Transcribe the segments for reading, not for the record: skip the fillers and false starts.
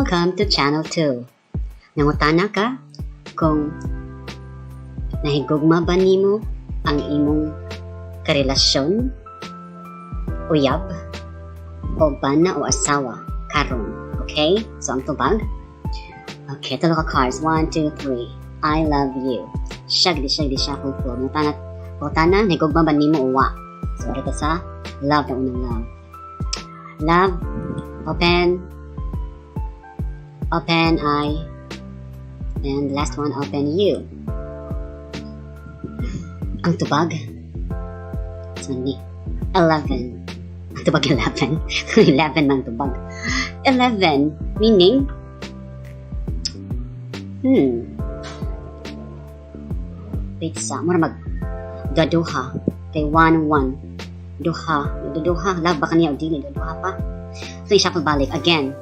Welcome to Channel 2. Nangutana ka kung nahigugma ba nimo ang imong karelasyon, uyab, o bana o asawa karon. Okay? So ang tubag. Okay, talo ka cards. 1, 2, 3. I love you. Shagdi siya fulfill. Nangutana, nahigugma ba nimo uwa? So ito sa love na unang love. Love, open eye, and the last one, open you. Ang tubag, so ni 11. Ang tubag 11. 11 mang tubag. 11 meaning pizza mura mag daduha kay 1 duha love ba kaniya o dili daduha pa. So i-shuffle balik again.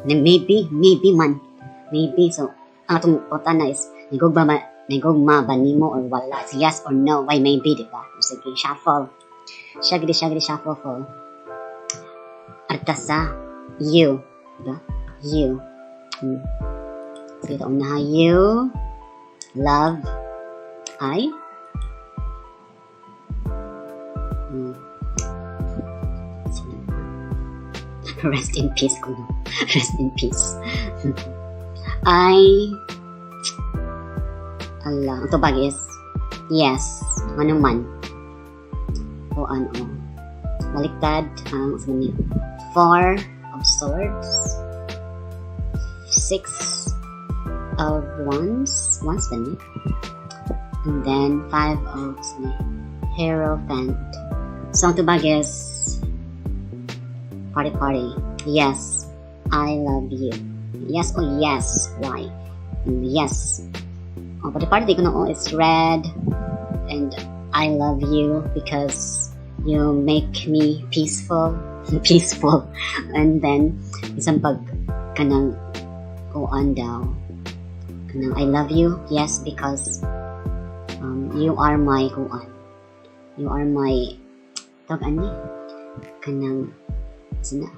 Maybe so ang atong utana is nagugma ba nimo or wala? It's yes or no. Why maybe, diba? Sige, shuffle. Shagdi shuffle for artasa you, diba? You. So ito una, you love I rest in peace kuno. Rest in peace. Ang tubag is yes, manuman o ano baliktad ang sabi 4 of swords, 6 of wands ba ni? And then 5 of hierophant. So ang tubag is party. Yes, I love you. Yes or yes. Why? Yes. But the party ko no is red, and I love you because you make me peaceful, and then isang pag kanang kuan daw kanang I love you. Yes, because you are my kuan. You are my tawag ani kanang sina.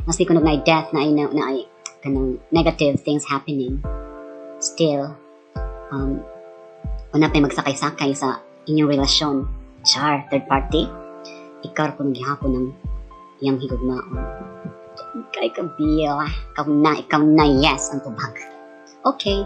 Mas ko na death na ay kanang negative things happening. Still una pa magsakay-sakay sa inyong relasyon. Char, third party. Ikaw ko nang gihapon ng iyang higugmaon. Ikaw na, yes ang tubag. Okay.